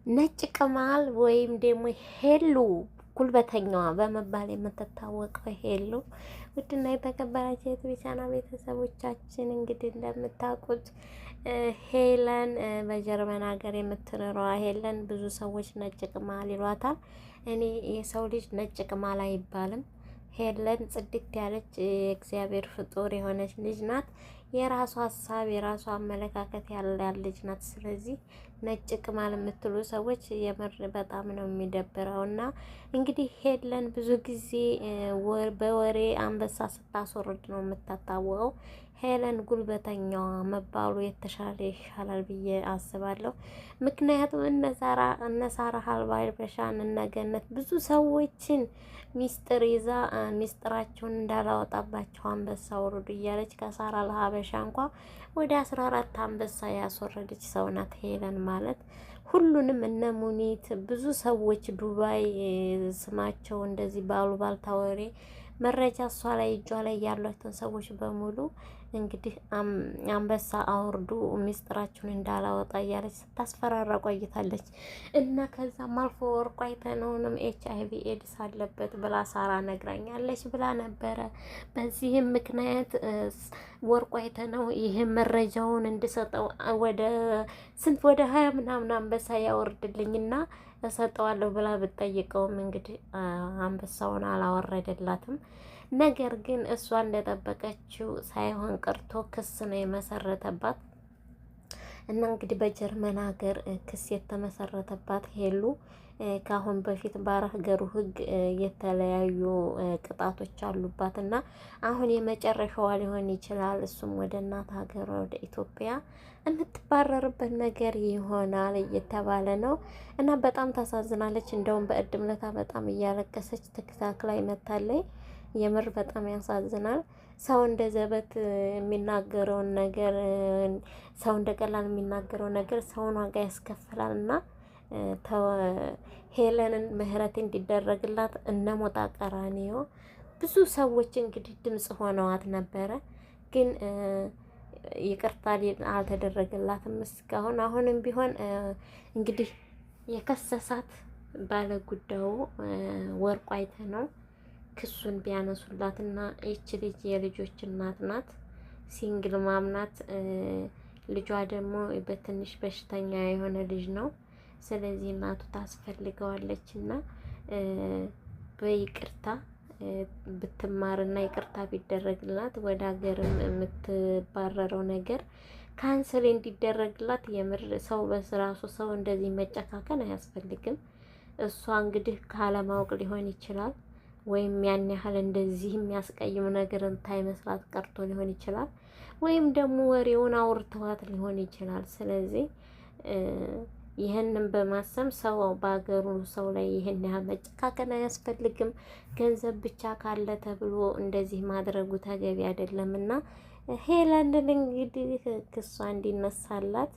ነጭ ቅማል ወይም ደግሞ ሄሉ ጉልበተኛዋ በመባል የምትታወቀው ሄሉ። ውድና የተከበራችሁ የትቢቻና ቤተሰቦቻችን እንግዲህ እንደምታውቁት ሄለን በጀርመን ሀገር የምትኖረዋ ሄለን ብዙ ሰዎች ነጭ ቅማል ይሏታል። እኔ የሰው ልጅ ነጭ ቅማል አይባልም። ሄለን ጽድት ያለች የእግዚአብሔር ፍጡር የሆነች ልጅ ናት። የራሷ ሀሳብ የራሷ አመለካከት ያላት ልጅ ናት። ስለዚህ ነጭ ቅማል የምትሉ ሰዎች የምር በጣም ነው የሚደብረው። እና እንግዲህ ሄለን ብዙ ጊዜ በወሬ አንበሳ ስታስወርድ ነው የምታታወቀው። ሄለን ጉልበተኛዋ መባሉ የተሻለ ይሻላል ብዬ አስባለሁ። ምክንያቱም እነ ሳራ ሀልባይበሻን እነገነት ብዙ ሰዎችን ሚስጥር ይዛ ሚስጥራቸውን እንዳላወጣባቸው አንበሳ ውርዱ እያለች ከሳራ ለሀበሻ እንኳ ወደ 14 አንበሳ ያስወረደች ሰው ናት ሄለን ማለት። ሁሉንም እነ ሙኒት ብዙ ሰዎች ዱባይ ስማቸው እንደዚህ ባሉ ባልታወሬ መረጃ እሷ ላይ እጇ ላይ ያሏትን ሰዎች በሙሉ እንግዲህ አንበሳ አውርዱ ሚስጥራችሁን እንዳላወጣ እያለች ስታስፈራራ ቆይታለች። እና ከዛም አልፎ ወርቁ አይተነውንም HIV ኤድስ አለበት ብላ ሳራ ነግራኛለች ብላ ነበረ። በዚህም ምክንያት ወርቁ አይተነው ይህን መረጃውን እንድሰጠው ወደ 20 ምናምን አንበሳ ያወርድልኝና እሰጠዋለሁ ብላ ብትጠይቀውም እንግዲህ አንበሳውን አላወረደላትም። ነገር ግን እሷ እንደጠበቀችው ሳይሆን ቀርቶ ክስ ነው የመሰረተባት። እና እንግዲህ በጀርመን ሀገር ክስ የተመሰረተባት ሄሉ ከአሁን በፊት በሀገሩ ሕግ የተለያዩ ቅጣቶች አሉባት እና አሁን የመጨረሻዋ ሊሆን ይችላል። እሱም ወደ እናት ሀገሯ ወደ ኢትዮጵያ የምትባረርበት ነገር ይሆናል እየተባለ ነው። እና በጣም ታሳዝናለች። እንደውም በእድም ለታ በጣም እያለቀሰች ትክታክ ላይ መታለይ። የምር በጣም ያሳዝናል። ሰው እንደ ዘበት የሚናገረውን ነገር ሰው እንደ ቀላል የሚናገረው ነገር ሰውን ዋጋ ያስከፍላል። እና ሄለንን ምህረት እንዲደረግላት እነ ሞጣ ቀራኒዮ ብዙ ሰዎች እንግዲህ ድምጽ ሆነዋት ነበረ፣ ግን ይቅርታ አልተደረገላትም እስካሁን። አሁንም ቢሆን እንግዲህ የከሰሳት ባለ ጉዳዩ ወርቁ አይተነው ክሱን ቢያነሱላትና ይቺ ልጅ የልጆች እናት ናት፣ ሲንግል ማም ናት። ልጇ ደግሞ በትንሽ በሽተኛ የሆነ ልጅ ነው። ስለዚህ እናቱ ታስፈልገዋለች እና በይቅርታ ብትማርና ይቅርታ ቢደረግላት ወደ ሀገርም የምትባረረው ነገር ካንስል እንዲደረግላት። የምር ሰው በስራሱ ሰው እንደዚህ መጨካከን አያስፈልግም። እሷ እንግዲህ ካለማወቅ ሊሆን ይችላል፣ ወይም ያን ያህል እንደዚህ የሚያስቀይም ነገር እንታይመስላት ቀርቶ ሊሆን ይችላል፣ ወይም ደግሞ ወሬውን አውርተዋት ሊሆን ይችላል። ስለዚህ ይህንን በማሰብ ሰው በሀገሩ ሰው ላይ ይህን ያህል መጨካከን አያስፈልግም። ገንዘብ ብቻ ካለ ተብሎ እንደዚህ ማድረጉ ተገቢ አይደለም እና ሄለንን እንግዲህ ክሷ እንዲነሳላት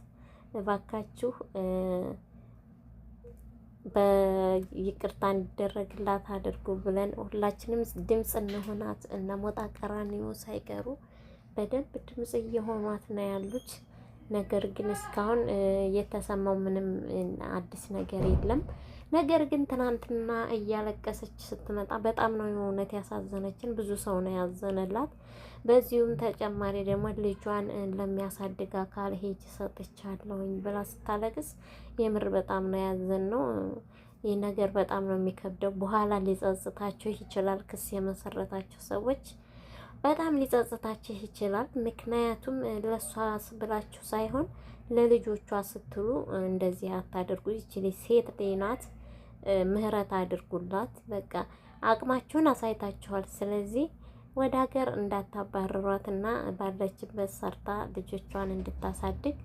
እባካችሁ በይቅርታ እንዲደረግላት አድርጉ ብለን ሁላችንም ድምጽ እንሆናት። እነ ሞጣ ቀራኒዮ ሳይቀሩ በደንብ ድምጽ እየሆኗት ነው ያሉት። ነገር ግን እስካሁን የተሰማው ምንም አዲስ ነገር የለም። ነገር ግን ትናንትና እያለቀሰች ስትመጣ በጣም ነው የእውነት ያሳዘነችን። ብዙ ሰው ነው ያዘነላት። በዚሁም ተጨማሪ ደግሞ ልጇን ለሚያሳድግ አካል ሄጅ ሰጥቻለሁኝ ብላ ስታለቅስ የምር በጣም ነው ያዘን ነው። ይህ ነገር በጣም ነው የሚከብደው። በኋላ ሊጸጽታቸው ይችላል። ክስ የመሰረታቸው ሰዎች በጣም ሊጸጽታችሁ ይችላል። ምክንያቱም ለሷ ብላችሁ ሳይሆን ለልጆቿ ስትሉ እንደዚህ አታድርጉ። ይችል ሴት ናት፣ ምህረት አድርጉላት። በቃ አቅማችሁን አሳይታችኋል። ስለዚህ ወደ ሀገር እንዳታባረሯትና ባለችበት ሰርታ ልጆቿን እንድታሳድግ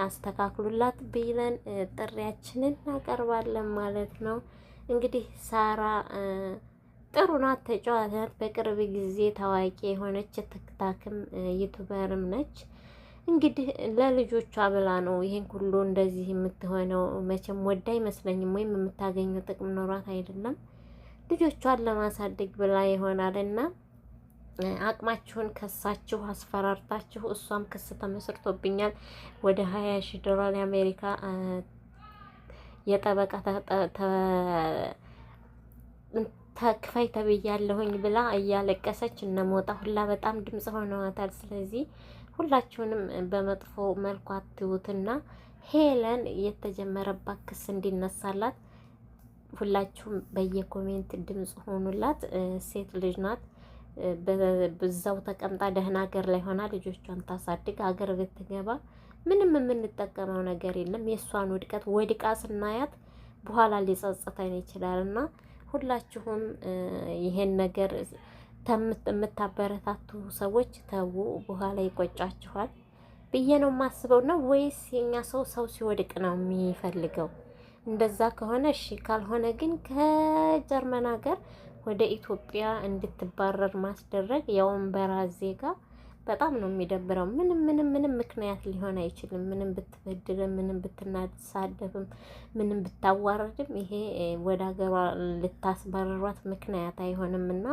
አስተካክሉላት ብለን ጥሪያችንን እናቀርባለን ማለት ነው። እንግዲህ ሳራ ጥሩ ናት፣ ተጫዋች ናት። በቅርብ ጊዜ ታዋቂ የሆነች ቲክታክም ዩቱበርም ነች። እንግዲህ ለልጆቿ ብላ ነው ይሄን ሁሉ እንደዚህ የምትሆነው። መቼም ወዳ አይመስለኝም፣ ወይም የምታገኘው ጥቅም ኖሯት አይደለም። ልጆቿን ለማሳደግ ብላ ይሆናልና አቅማችሁን ከሳችሁ አስፈራርታችሁ፣ እሷም ክስ ተመስርቶብኛል ወደ $20,000 የአሜሪካ የጠበቃ ተክፋይ ተብያለሁኝ ብላ እያለቀሰች እነሞጣ ሁላ በጣም ድምጽ ሆነዋታል። ስለዚህ ሁላችሁንም በመጥፎ መልኩ አትዩትና ሄለን የተጀመረባት ክስ እንዲነሳላት ሁላችሁም በየኮሜንት ድምጽ ሆኑላት። ሴት ልጅ ናት። በዛው ተቀምጣ ደህና ሀገር ላይ ሆና ልጆቿን ታሳድግ። ሀገር ብትገባ ምንም የምንጠቀመው ነገር የለም። የእሷን ውድቀት ወድቃ ስናያት በኋላ ሊጸጽተን ይችላል እና ሁላችሁም ይሄን ነገር የምታበረታቱ ሰዎች ተዉ፣ በኋላ ይቆጫችኋል ብዬ ነው የማስበው። ነው ወይስ የኛ ሰው ሲወድቅ ነው የሚፈልገው? እንደዛ ከሆነ እሺ፣ ካልሆነ ግን ከጀርመን ሀገር ወደ ኢትዮጵያ እንድትባረር ማስደረግ ያውን በራስ ዜጋ በጣም ነው የሚደብረው። ምንም ምክንያት ሊሆን አይችልም። ምንም ብትበድልም፣ ምንም ብትናሳደብም፣ ምንም ብታዋረድም ይሄ ወደ ሀገሯ ልታስባረሯት ምክንያት አይሆንም እና